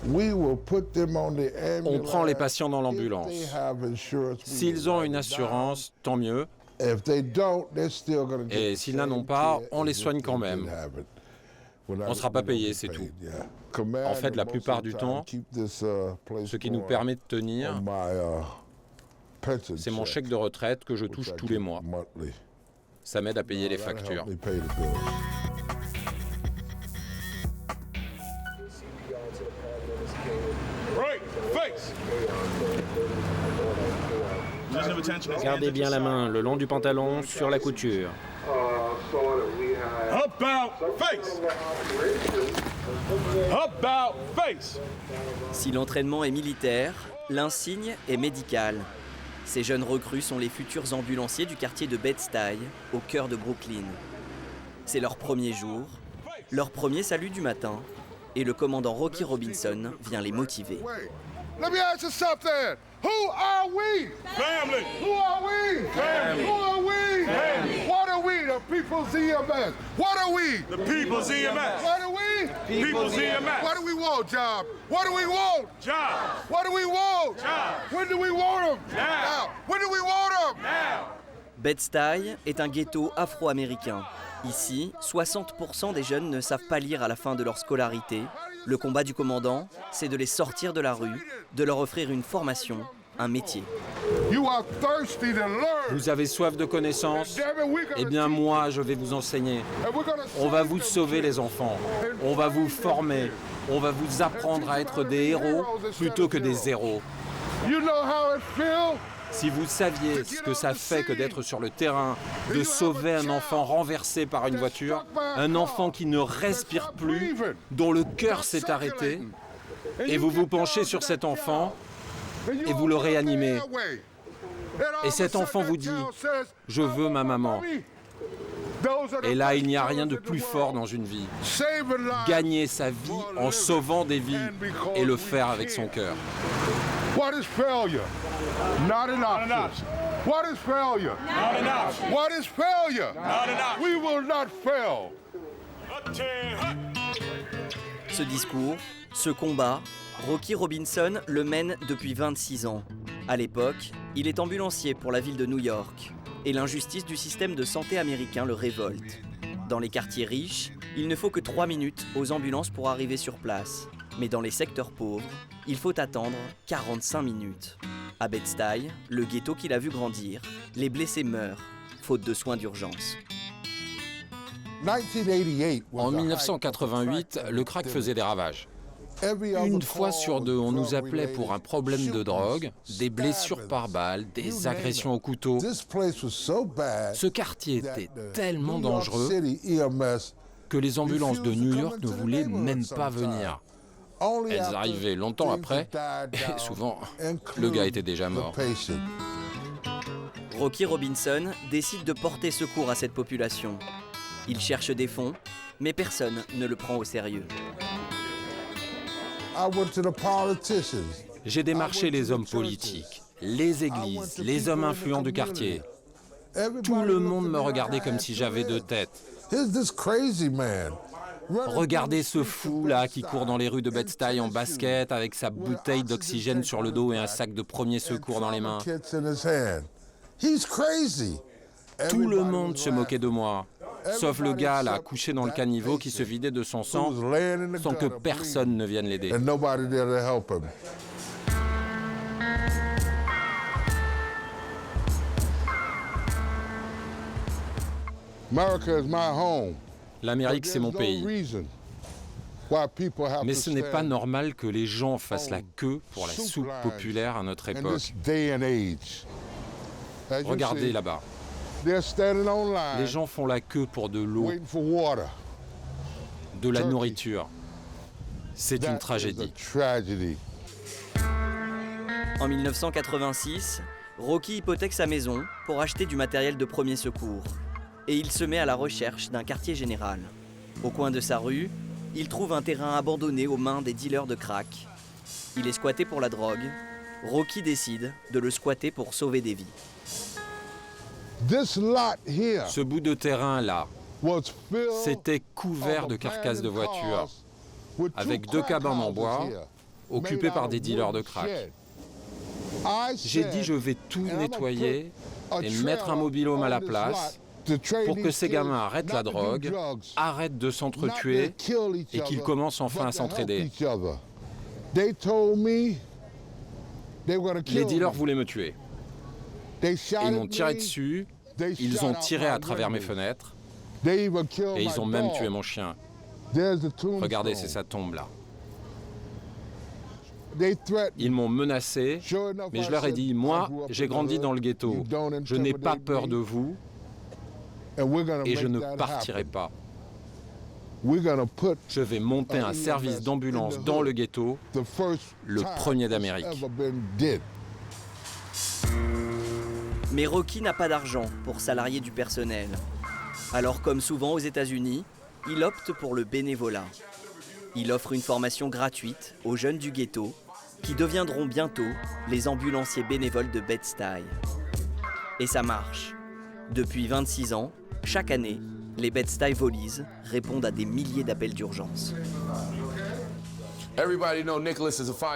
On prend les patients dans l'ambulance. S'ils ont une assurance, tant mieux. Et s'ils n'en ont pas, on les soigne quand même. On ne sera pas payé, c'est tout. En fait, la plupart du temps, ce qui nous permet de tenir, c'est mon chèque de retraite que je touche tous les mois. Ça m'aide à payer les factures. Gardez bien la main le long du pantalon sur la couture. Si l'entraînement est militaire, l'insigne est médical. Ces jeunes recrues sont les futurs ambulanciers du quartier de Bed-Stuy, au cœur de Brooklyn. C'est leur premier jour, leur premier salut du matin, et le commandant Rocky Robinson vient les motiver. Let me ask you something. Who are we? Family. Who are we? Family. Who are we? Family. What are we? The people's EMS. What are we? The people's EMS. What are we? People's EMS. What do we want, Job? What do we want? Jobs. What do we want? Jobs. When do we want them? Now. When do we want them? Now. Bed-Stuy est un ghetto afro-américain. Ici, 60% des jeunes ne savent pas lire à la fin de leur scolarité. Le combat du commandant, c'est de les sortir de la rue, de leur offrir une formation, un métier. Vous avez soif de connaissances? Eh bien moi, je vais vous enseigner. On va vous sauver les enfants. On va vous former. On va vous apprendre à être des héros plutôt que des zéros. Si vous saviez ce que ça fait que d'être sur le terrain, de sauver un enfant renversé par une voiture, un enfant qui ne respire plus, dont le cœur s'est arrêté, et vous vous penchez sur cet enfant et vous le réanimez. Et cet enfant vous dit « Je veux ma maman ». Et là, il n'y a rien de plus fort dans une vie. Gagner sa vie en sauvant des vies et le faire avec son cœur. What is failure? Not an option. What is failure? Not an option. What is failure? Not an option. We will not fail. Ce discours, ce combat, Rocky Robinson le mène depuis 26 ans. À l'époque, il est ambulancier pour la ville de New York. Et l'injustice du système de santé américain le révolte. Dans les quartiers riches, il ne faut que 3 minutes aux ambulances pour arriver sur place. Mais dans les secteurs pauvres, il faut attendre 45 minutes. À Bed-Stuy, le ghetto qu'il a vu grandir, les blessés meurent, faute de soins d'urgence. En 1988, le crack faisait des ravages. Une fois sur deux, on nous appelait pour un problème de drogue, des blessures par balle, des agressions au couteau. Ce quartier était tellement dangereux que les ambulances de New York ne voulaient même pas venir. Elles arrivaient longtemps après, et souvent, le gars était déjà mort. Rocky Robinson décide de porter secours à cette population. Il cherche des fonds, mais personne ne le prend au sérieux. J'ai démarché les hommes politiques, les églises, les hommes influents du quartier. Tout le monde me regardait comme si j'avais deux têtes. Regardez ce fou là qui court dans les rues de Bed-Stuy en basket avec sa bouteille d'oxygène sur le dos et un sac de premier secours dans les mains. Tout le monde se moquait de moi, sauf le gars là couché dans le caniveau qui se vidait de son sang sans que personne ne vienne l'aider. L'Amérique, c'est mon pays. Mais ce n'est pas normal que les gens fassent la queue pour la soupe populaire à notre époque. Regardez là-bas. Les gens font la queue pour de l'eau, de la nourriture. C'est une tragédie. En 1986, Rocky hypothèque sa maison pour acheter du matériel de premier secours. Et il se met à la recherche d'un quartier général. Au coin de sa rue, il trouve un terrain abandonné aux mains des dealers de crack. Il est squatté pour la drogue. Rocky décide de le squatter pour sauver des vies. Ce bout de terrain-là, c'était couvert de carcasses de voitures, avec 2 cabanes en bois occupé par des dealers de crack. J'ai dit je vais tout nettoyer et mettre un mobil-home à la place pour que ces gamins arrêtent la drogue, arrêtent de s'entretuer et qu'ils commencent enfin à s'entraider. Les dealers voulaient me tuer. Ils m'ont tiré dessus, ils ont tiré à travers mes fenêtres et ils ont même tué mon chien. Regardez, c'est sa tombe là. Ils m'ont menacé, mais je leur ai dit, moi, j'ai grandi dans le ghetto. Je n'ai pas peur de vous et je ne partirai pas. Je vais monter un service d'ambulance dans le ghetto, le premier d'Amérique. Mais Rocky n'a pas d'argent pour salarier du personnel. Alors comme souvent aux États-Unis, il opte pour le bénévolat. Il offre une formation gratuite aux jeunes du ghetto qui deviendront bientôt les ambulanciers bénévoles de Bed-Stuy. Et ça marche. Depuis 26 ans, chaque année, les Bed-Stuy Volleys répondent à des milliers d'appels d'urgence.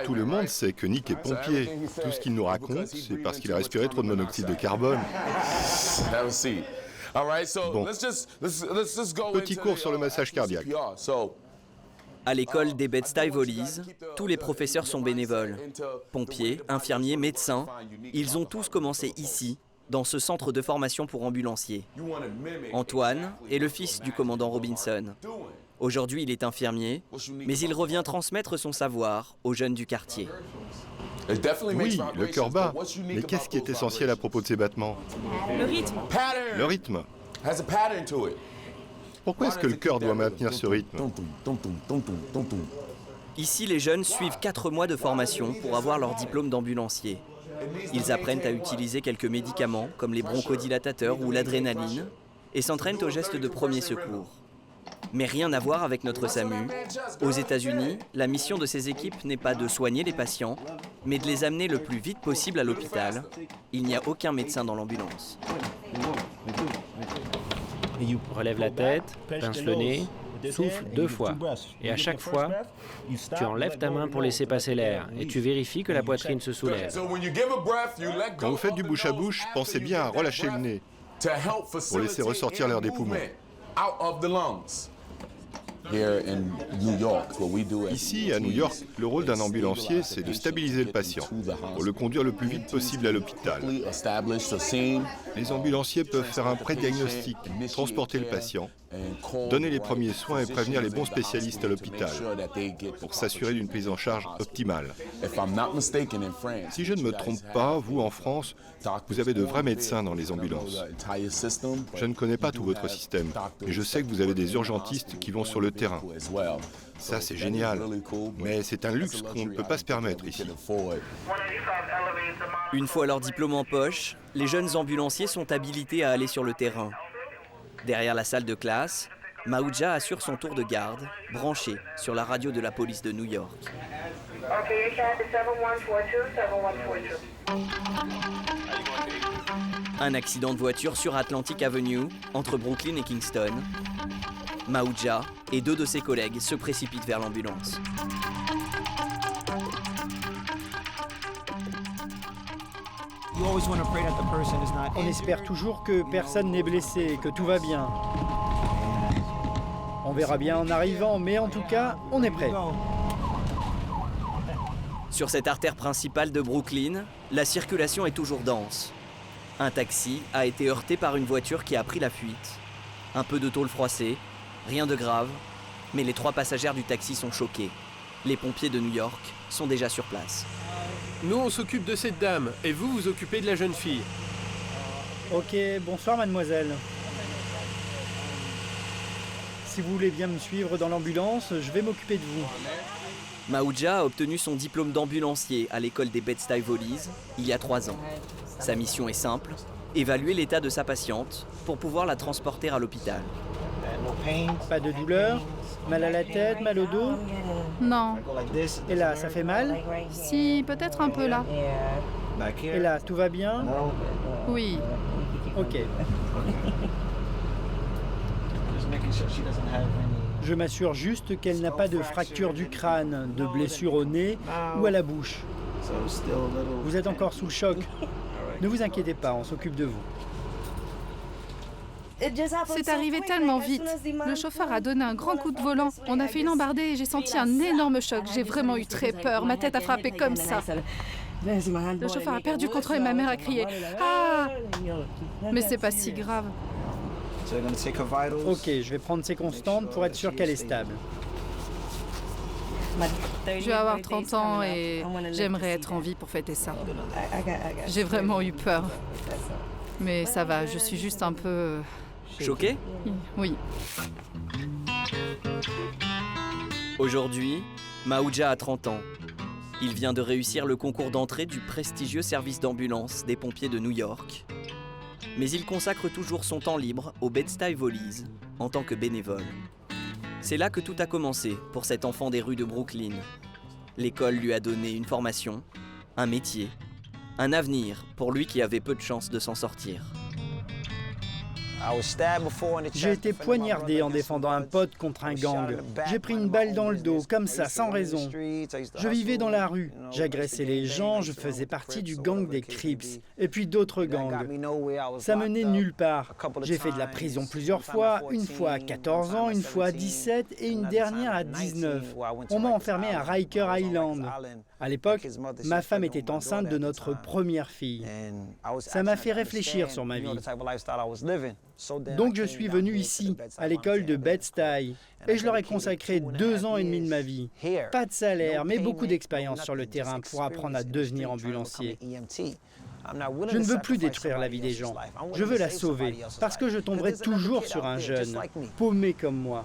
Tout le monde sait que Nick est pompier. Tout ce qu'il nous raconte, c'est parce qu'il a respiré trop de monoxyde de carbone. Bon, petit cours sur le massage cardiaque. À l'école des Bed-Stuy Volleys, tous les professeurs sont bénévoles. Pompiers, infirmiers, médecins, ils ont tous commencé ici, dans ce centre de formation pour ambulanciers. Antoine est le fils du commandant Robinson. Aujourd'hui, il est infirmier, mais il revient transmettre son savoir aux jeunes du quartier. Oui, le cœur bat. Mais qu'est-ce qui est essentiel à propos de ces battements? Le rythme. Le rythme. Pourquoi est-ce que le cœur doit maintenir ce rythme? Ici, les jeunes suivent 4 mois de formation pour avoir leur diplôme d'ambulancier. Ils apprennent à utiliser quelques médicaments comme les bronchodilatateurs ou l'adrénaline et s'entraînent aux gestes de premier secours. Mais rien à voir avec notre SAMU. Aux États-Unis, la mission de ces équipes n'est pas de soigner les patients, mais de les amener le plus vite possible à l'hôpital. Il n'y a aucun médecin dans l'ambulance. Relève la tête, pince le nez, souffle 2 fois. Et à chaque fois, tu enlèves ta main pour laisser passer l'air et tu vérifies que la poitrine se soulève. Quand vous faites du bouche à bouche, pensez bien à relâcher le nez pour laisser ressortir l'air des poumons. Ici, à New York, le rôle d'un ambulancier, c'est de stabiliser le patient pour le conduire le plus vite possible à l'hôpital. Les ambulanciers peuvent faire un pré-diagnostic, transporter le patient, donner les premiers soins et prévenir les bons spécialistes à l'hôpital pour s'assurer d'une prise en charge optimale. Si je ne me trompe pas, vous, en France, vous avez de vrais médecins dans les ambulances. Je ne connais pas tout votre système, mais je sais que vous avez des urgentistes qui vont sur le terrain. Ça, c'est génial, mais c'est un luxe qu'on ne peut pas se permettre ici. Une fois leur diplôme en poche, les jeunes ambulanciers sont habilités à aller sur le terrain. Derrière la salle de classe, Maouja assure son tour de garde, branché sur la radio de la police de New York. Un accident de voiture sur Atlantic Avenue, entre Brooklyn et Kingston. Maouja et 2 de ses collègues se précipitent vers l'ambulance. On espère toujours que personne n'est blessé, que tout va bien. On verra bien en arrivant, mais en tout cas, on est prêt. Sur cette artère principale de Brooklyn, la circulation est toujours dense. Un taxi a été heurté par une voiture qui a pris la fuite. Un peu de tôle froissée, rien de grave, mais les 3 passagères du taxi sont choqués. Les pompiers de New York sont déjà sur place. Nous, on s'occupe de cette dame, et vous vous occupez de la jeune fille. Ok, bonsoir mademoiselle. Si vous voulez bien me suivre dans l'ambulance, je vais m'occuper de vous. Maouja a obtenu son diplôme d'ambulancier à l'école des Bed-Stuy Volleys il y a 3 ans. Sa mission est simple, évaluer l'état de sa patiente pour pouvoir la transporter à l'hôpital. Pas de douleur? Mal à la tête, mal au dos? Non. Et là, ça fait mal? Si, peut-être un peu là. Et là, tout va bien? Oui. Ok. Je m'assure juste qu'elle n'a pas de fracture du crâne, de blessure au nez ou à la bouche. Vous êtes encore sous le choc. Ne vous inquiétez pas, on s'occupe de vous. C'est arrivé tellement vite. Le chauffeur a donné un grand coup de volant. On a fait une embardée et j'ai senti un énorme choc. J'ai vraiment eu très peur. Ma tête a frappé comme ça. Le chauffeur a perdu le contrôle et ma mère a crié « Ah !» Mais c'est pas si grave. Ok, je vais prendre ses constantes pour être sûr qu'elle est stable. Je vais avoir 30 ans et j'aimerais être en vie pour fêter ça. J'ai vraiment eu peur. Mais ça va, je suis juste un peu... Choqué? Oui. Aujourd'hui, Maouja a 30 ans. Il vient de réussir le concours d'entrée du prestigieux service d'ambulance des pompiers de New York. Mais il consacre toujours son temps libre au Bed-Stuy Volleys en tant que bénévole. C'est là que tout a commencé pour cet enfant des rues de Brooklyn. L'école lui a donné une formation, un métier, un avenir pour lui qui avait peu de chances de s'en sortir. J'ai été poignardé en défendant un pote contre un gang. J'ai pris une balle dans le dos, comme ça, sans raison. Je vivais dans la rue, j'agressais les gens, je faisais partie du gang des Crips, et puis d'autres gangs. Ça menait nulle part. J'ai fait de la prison plusieurs fois, une fois à 14 ans, une fois à 17 et une dernière à 19. On m'a enfermé à Riker Island. À l'époque, ma femme était enceinte de notre première fille. Ça m'a fait réfléchir sur ma vie. Donc je suis venu ici, à l'école de Bed-Stuy, et je leur ai consacré 2 ans et demi de ma vie. Pas de salaire, mais beaucoup d'expérience sur le terrain pour apprendre à devenir ambulancier. Je ne veux plus détruire la vie des gens, je veux la sauver, parce que je tomberai toujours sur un jeune, paumé comme moi.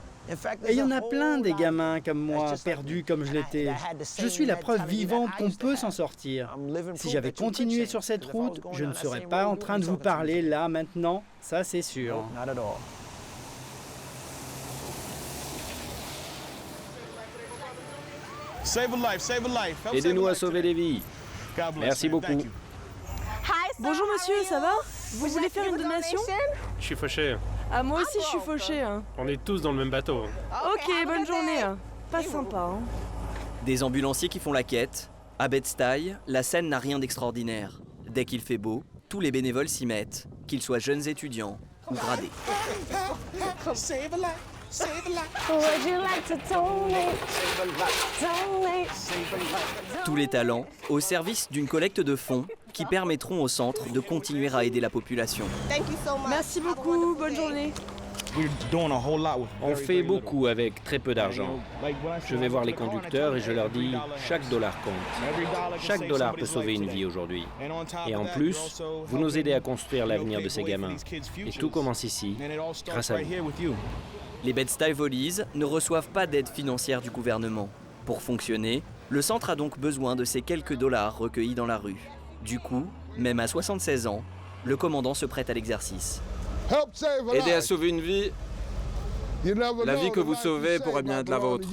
Et il y en a plein des gamins comme moi, perdus comme je l'étais. Je suis la preuve vivante qu'on peut s'en sortir. Si j'avais continué sur cette route, je ne serais pas en train de vous parler là, maintenant, ça c'est sûr. Aidez-nous à sauver des vies. Merci beaucoup. Bonjour monsieur, ça va? Vous voulez faire une donation? Je suis fauché. Ah, moi aussi je suis fauché. On est tous dans le même bateau. Ok, bonne journée. Pas sympa. Des ambulanciers qui font la quête. À Bed-Stuy, la scène n'a rien d'extraordinaire. Dès qu'il fait beau, tous les bénévoles s'y mettent, qu'ils soient jeunes étudiants ou gradés. Tous les talents au service d'une collecte de fonds qui permettront au centre de continuer à aider la population. Merci beaucoup, bonne journée. On fait beaucoup avec très peu d'argent. Je vais voir les conducteurs et je leur dis « chaque dollar compte ». Chaque dollar peut sauver une vie aujourd'hui. Et en plus, vous nous aidez à construire l'avenir de ces gamins. Et tout commence ici, grâce à vous. Les Bed-Stuy Volleys ne reçoivent pas d'aide financière du gouvernement. Pour fonctionner, le centre a donc besoin de ces quelques dollars recueillis dans la rue. Du coup, même à 76 ans, le commandant se prête à l'exercice. Aider à sauver une vie, la vie que vous sauvez pourrait bien être la vôtre.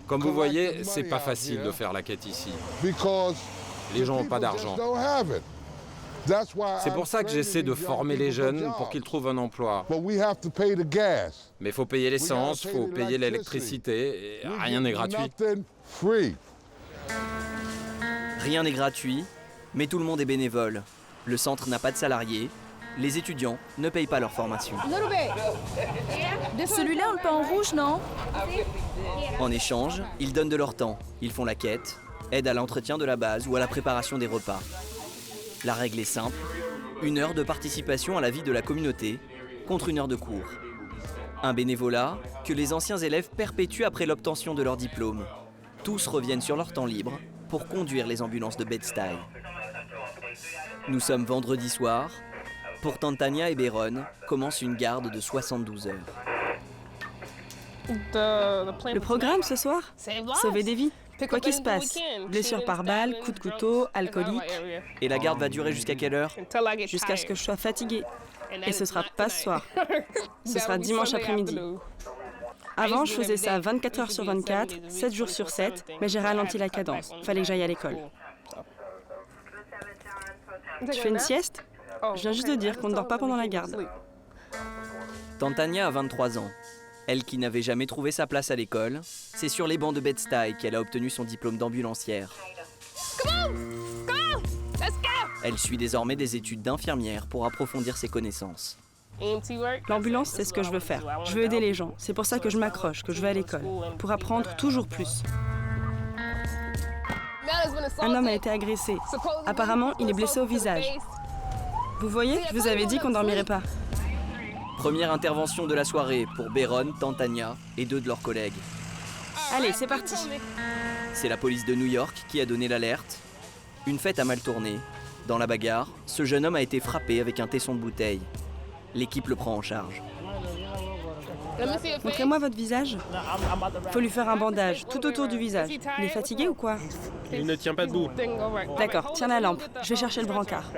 Comme vous voyez, c'est pas facile de faire la quête ici. Les gens n'ont pas d'argent. C'est pour ça que j'essaie de former les jeunes pour qu'ils trouvent un emploi. Mais il faut payer l'essence, il faut payer l'électricité, et rien n'est gratuit. Rien n'est gratuit, mais tout le monde est bénévole. Le centre n'a pas de salariés, les étudiants ne payent pas leur formation. Celui-là, on le peint en rouge, non? En échange, ils donnent de leur temps, ils font la quête, aident à l'entretien de la base ou à la préparation des repas. La règle est simple, 1 heure de participation à la vie de la communauté contre 1 heure de cours. Un bénévolat que les anciens élèves perpétuent après l'obtention de leur diplôme. Tous reviennent sur leur temps libre pour conduire les ambulances de Bed-Stuy. Nous sommes vendredi soir. Pour Tantania et Béron, commence une garde de 72 heures. Le programme ce soir? Sauver des vies. Quoi qu'il se passe, blessure par balle, coup de couteau, alcoolique. Et la garde va durer jusqu'à quelle heure? Jusqu'à ce que je sois fatiguée. Et ce sera pas ce soir. Ce sera dimanche après-midi. Avant, je faisais ça 24 heures sur 24, 7 jours sur 7, mais j'ai ralenti la cadence. Fallait que j'aille à l'école. Tu fais une sieste? Je viens juste de dire qu'on ne dort pas pendant la garde. Tantania a 23 ans. Elle qui n'avait jamais trouvé sa place à l'école, c'est sur les bancs de Bed-Stuy qu'elle a obtenu son diplôme d'ambulancière. Elle suit désormais des études d'infirmière pour approfondir ses connaissances. L'ambulance, c'est ce que je veux faire. Je veux aider les gens. C'est pour ça que je m'accroche, que je vais à l'école. Pour apprendre toujours plus. Un homme a été agressé. Apparemment, il est blessé au visage. Vous voyez, je vous avais dit qu'on dormirait pas. Première intervention de la soirée pour Beron, Tantania et 2 de leurs collègues. Allez, c'est parti. C'est la police de New York qui a donné l'alerte. Une fête a mal tourné. Dans la bagarre, ce jeune homme a été frappé avec un tesson de bouteille. L'équipe le prend en charge. Montrez-moi votre visage. Faut lui faire un bandage tout autour du visage. Il est fatigué ou quoi? Il ne tient pas debout. D'accord, tiens la lampe. Je vais chercher le brancard.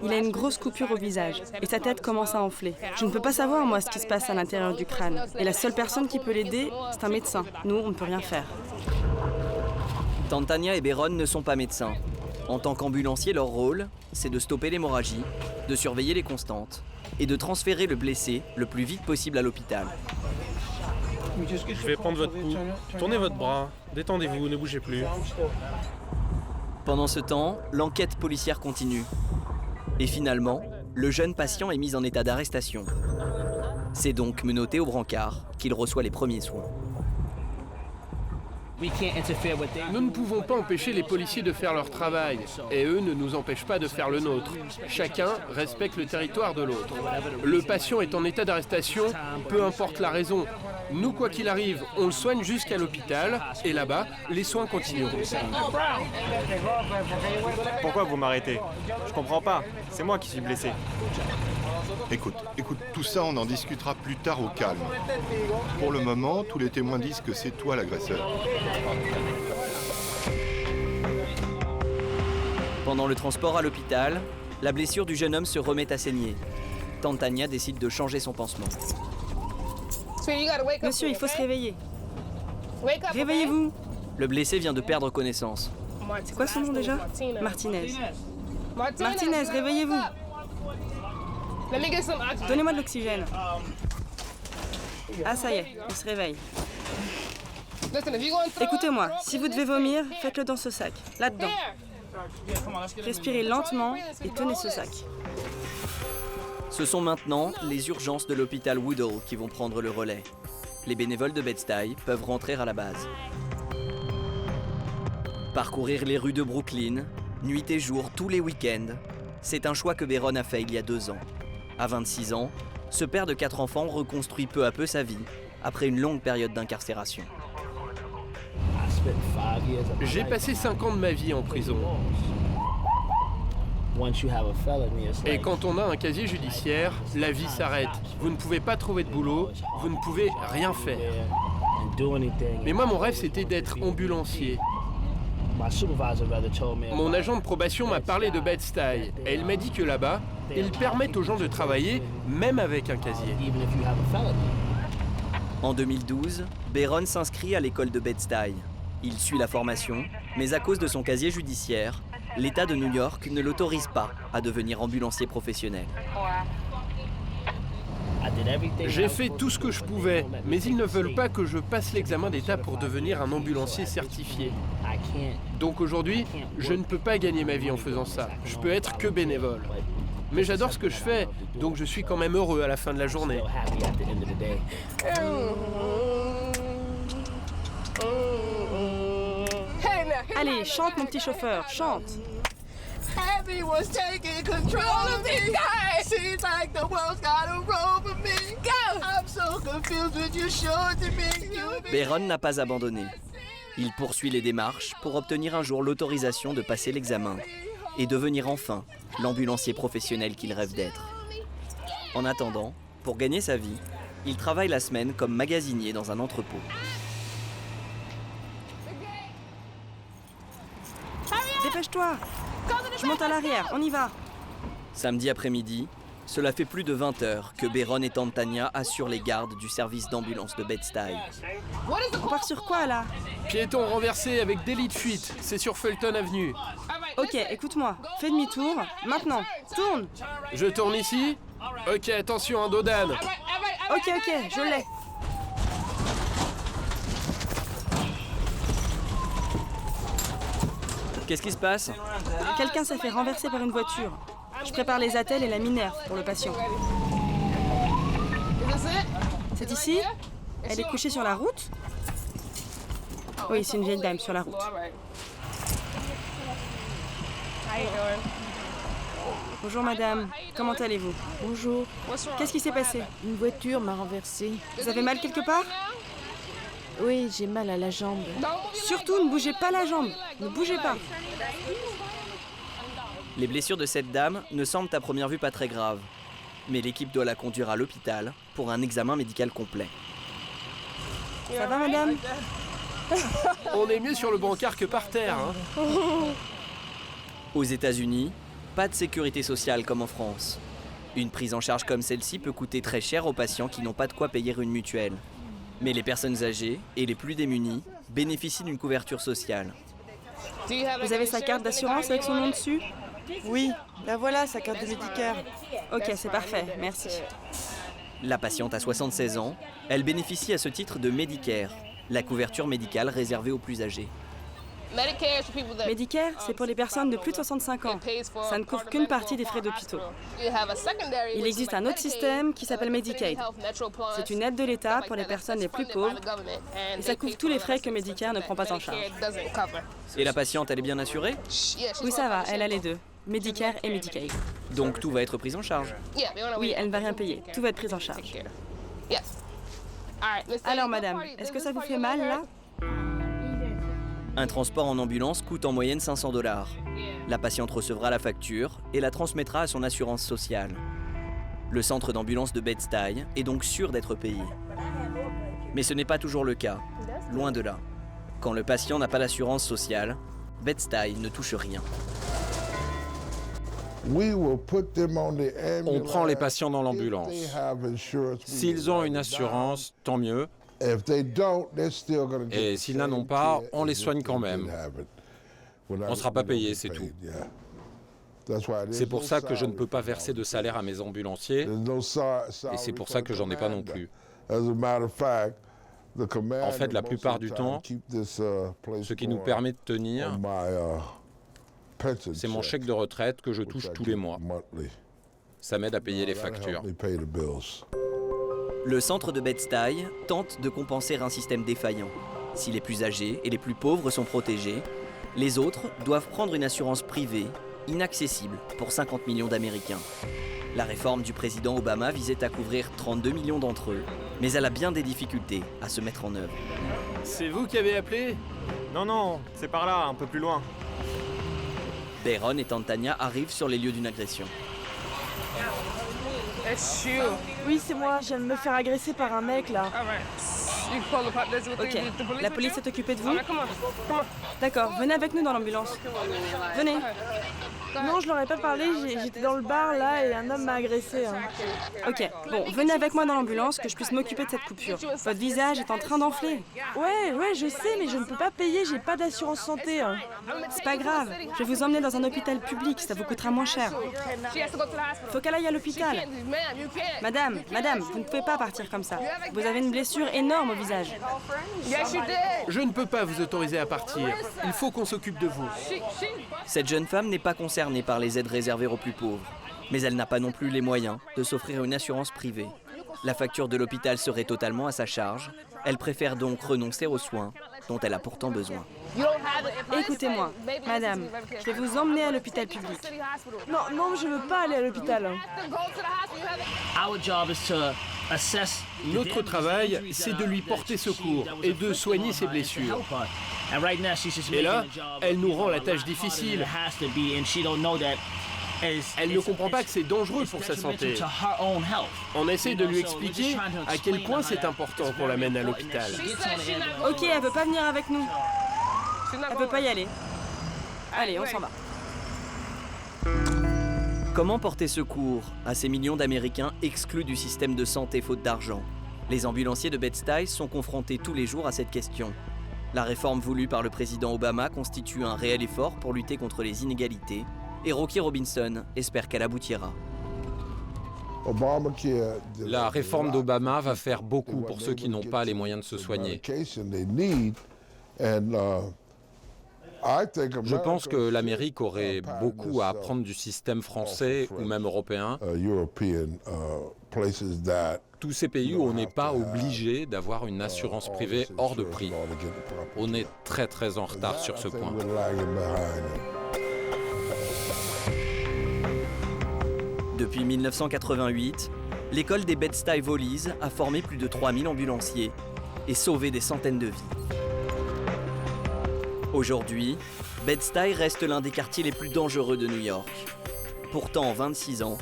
Il a une grosse coupure au visage et sa tête commence à enfler. Je ne peux pas savoir, moi, ce qui se passe à l'intérieur du crâne. Et la seule personne qui peut l'aider, c'est un médecin. Nous, on ne peut rien faire. Tantania et Beron ne sont pas médecins. En tant qu'ambulanciers, leur rôle, c'est de stopper l'hémorragie, de surveiller les constantes et de transférer le blessé le plus vite possible à l'hôpital. Je vais prendre votre pouls. Tournez votre bras. Détendez-vous, ne bougez plus. Pendant ce temps, l'enquête policière continue. Et finalement, le jeune patient est mis en état d'arrestation. C'est donc menotté au brancard qu'il reçoit les premiers soins. Nous ne pouvons pas empêcher les policiers de faire leur travail, et eux ne nous empêchent pas de faire le nôtre. Chacun respecte le territoire de l'autre. Le patient est en état d'arrestation, peu importe la raison. Nous, quoi qu'il arrive, on le soigne jusqu'à l'hôpital, et là-bas, les soins continueront. Pourquoi vous m'arrêtez? Je comprends pas, c'est moi qui suis blessé. Écoute, tout ça on en discutera plus tard au calme. Pour le moment, tous les témoins disent que c'est toi l'agresseur. Pendant le transport à l'hôpital, la blessure du jeune homme se remet à saigner. Tantania décide de changer son pansement. Monsieur, il faut se réveiller. Réveillez-vous. Le blessé vient de perdre connaissance. C'est quoi son nom déjà? Martinez. Martinez, réveillez-vous. Donnez-moi de l'oxygène. Ah, ça y est, il se réveille. Écoutez-moi, si vous devez vomir, faites-le dans ce sac, là-dedans. Respirez lentement et tenez ce sac. Ce sont maintenant les urgences de l'hôpital Woodall qui vont prendre le relais. Les bénévoles de Bed-Stuy peuvent rentrer à la base. Parcourir les rues de Brooklyn, nuit et jour, tous les week-ends, c'est un choix que Beron a fait il y a 2 ans. À 26 ans, ce père de 4 enfants reconstruit peu à peu sa vie après une longue période d'incarcération. J'ai passé 5 ans de ma vie en prison. Et quand on a un casier judiciaire, la vie s'arrête. Vous ne pouvez pas trouver de boulot, vous ne pouvez rien faire. Mais moi, mon rêve, c'était d'être ambulancier. Mon agent de probation m'a parlé de Bed-Stuy et il m'a dit que là-bas, ils permettent aux gens de travailler même avec un casier. En 2012, Beron s'inscrit à l'école de Bed-Stuy. Il suit la formation, mais à cause de son casier judiciaire, l'État de New York ne l'autorise pas à devenir ambulancier professionnel. J'ai fait tout ce que je pouvais, mais ils ne veulent pas que je passe l'examen d'État pour devenir un ambulancier certifié. Donc aujourd'hui, je ne peux pas gagner ma vie en faisant ça. Je peux être que bénévole. Mais j'adore ce que je fais, donc je suis quand même heureux à la fin de la journée. Allez, chante mon petit chauffeur, chante. Everyone's taking control of me. Seems like the world's got a roll for me. I'm so confused with you showed to me. Beron n'a pas abandonné. Il poursuit les démarches pour obtenir un jour l'autorisation de passer l'examen et devenir enfin l'ambulancier professionnel qu'il rêve d'être. En attendant, pour gagner sa vie, il travaille la semaine comme magasinier dans un entrepôt. Dépêche-toi! Je monte à l'arrière, on y va! Samedi après-midi, cela fait plus de 20 heures que Beron et Tantania assurent les gardes du service d'ambulance de Bed-Stuy. On part sur quoi là? Piéton renversé avec délit de fuite, c'est sur Fulton Avenue. Ok, écoute-moi, fais demi-tour, maintenant, tourne! Je tourne ici? Ok, attention, un dos d'âne. Ok, je l'ai. Qu'est-ce qui se passe? Quelqu'un s'est fait renverser par une voiture. Je prépare les attelles et la minerve pour le patient. C'est ici? Elle est couchée sur la route? Oui, c'est une vieille dame sur la route. Bonjour madame, comment allez-vous? Bonjour. Qu'est-ce qui s'est passé? Une voiture m'a renversée. Vous avez mal quelque part? Oui, j'ai mal à la jambe. Surtout, ne bougez pas la jambe. Ne bougez pas. Les blessures de cette dame ne semblent à première vue pas très graves. Mais l'équipe doit la conduire à l'hôpital pour un examen médical complet. Ça va madame? On est mieux sur le brancard que par terre. Hein. Aux États-Unis, pas de sécurité sociale comme en France. Une prise en charge comme celle-ci peut coûter très cher aux patients qui n'ont pas de quoi payer une mutuelle. Mais les personnes âgées et les plus démunies bénéficient d'une couverture sociale. Vous avez sa carte d'assurance avec son nom dessus? Oui, la voilà, sa carte de Medicare. Ok, c'est parfait, merci. La patiente a 76 ans. Elle bénéficie à ce titre de Medicare, la couverture médicale réservée aux plus âgés. Medicare, c'est pour les personnes de plus de 65 ans. Ça ne couvre qu'une partie des frais d'hôpitaux. Il existe un autre système qui s'appelle Medicaid. C'est une aide de l'État pour les personnes les plus pauvres et ça couvre tous les frais que Medicare ne prend pas en charge. Et la patiente, elle est bien assurée? Oui, ça va, elle a les deux, Medicare et Medicaid. Donc tout va être pris en charge? Oui, elle ne va rien payer, tout va être pris en charge. Alors madame, est-ce que ça vous fait mal là? Un transport en ambulance coûte en moyenne 500 $. La patiente recevra la facture et la transmettra à son assurance sociale. Le centre d'ambulance de Bed-Stuy est donc sûr d'être payé. Mais ce n'est pas toujours le cas, loin de là. Quand le patient n'a pas d'assurance sociale, Bed-Stuy ne touche rien. On prend les patients dans l'ambulance. S'ils ont une assurance, tant mieux. Et s'ils n'en ont pas, on les soigne quand même. On ne sera pas payé, c'est tout. C'est pour ça que je ne peux pas verser de salaire à mes ambulanciers, et c'est pour ça que j'en ai pas non plus. En fait, la plupart du temps, ce qui nous permet de tenir, c'est mon chèque de retraite que je touche tous les mois. Ça m'aide à payer les factures. Le centre de Bed-Stuy tente de compenser un système défaillant. Si les plus âgés et les plus pauvres sont protégés, les autres doivent prendre une assurance privée, inaccessible pour 50 millions d'Américains. La réforme du président Obama visait à couvrir 32 millions d'entre eux, mais elle a bien des difficultés à se mettre en œuvre. C'est vous qui avez appelé? Non, c'est par là, un peu plus loin. Bayron et Tantania arrivent sur les lieux d'une agression. Oui, c'est moi, je viens de me faire agresser par un mec là. Ok, la police s'est occupée de vous? D'accord, venez avec nous dans l'ambulance. Venez. Non, je leur ai pas parlé, j'étais dans le bar là et un homme m'a agressé. Ok, bon, venez avec moi dans l'ambulance que je puisse m'occuper de cette coupure. Votre visage est en train d'enfler. Ouais, je sais, mais je ne peux pas payer, j'ai pas d'assurance santé. C'est pas grave, je vais vous emmener dans un hôpital public, ça vous coûtera moins cher. Faut qu'elle aille à l'hôpital. Madame, vous ne pouvez pas partir comme ça. Vous avez une blessure énorme au visage. Je ne peux pas vous autoriser à partir. Il faut qu'on s'occupe de vous. Cette jeune femme n'est pas concernée par les aides réservées aux plus pauvres, mais elle n'a pas non plus les moyens de s'offrir une assurance privée. La facture de l'hôpital serait totalement à sa charge. Elle préfère donc renoncer aux soins dont elle a pourtant besoin. Écoutez-moi, madame, je vais vous emmener à l'hôpital public. Non, je veux pas aller à l'hôpital. Notre travail, c'est de lui porter secours et de soigner ses blessures. Et là, elle nous rend la tâche difficile. Elle ne comprend pas que c'est dangereux pour sa santé. On essaie de lui expliquer à quel point c'est important qu'on l'amène à l'hôpital. Ok, elle veut pas venir avec nous. Elle peut pas y aller. Allez, on s'en va. Comment porter secours à ces millions d'Américains exclus du système de santé faute d'argent? Les ambulanciers de Bed-Stuy sont confrontés tous les jours à cette question. La réforme voulue par le président Obama constitue un réel effort pour lutter contre les inégalités, et Rocky Robinson espère qu'elle aboutira. La réforme d'Obama va faire beaucoup pour ceux qui n'ont pas les moyens de se soigner. Je pense que l'Amérique aurait beaucoup à apprendre du système français ou même européen. Tous ces pays où on n'est pas obligé d'avoir une assurance privée hors de prix. On est très en retard sur ce point. Depuis 1988, l'école des Bed-Stuy Volleys a formé plus de 3000 ambulanciers et sauvé des centaines de vies. Aujourd'hui, Bed-Stuy reste l'un des quartiers les plus dangereux de New York. Pourtant, en 26 ans,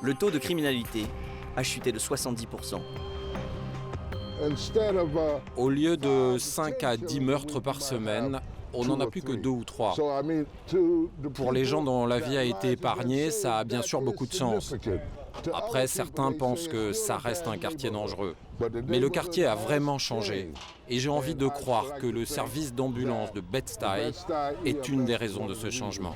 le taux de criminalité a chuté de 70%. Au lieu de 5 à 10 meurtres par semaine, on n'en a plus que 2 ou 3. Pour les gens dont la vie a été épargnée, ça a bien sûr beaucoup de sens. Après, certains pensent que ça reste un quartier dangereux. Mais le quartier a vraiment changé. Et j'ai envie de croire que le service d'ambulance de Bed-Stuy est une des raisons de ce changement.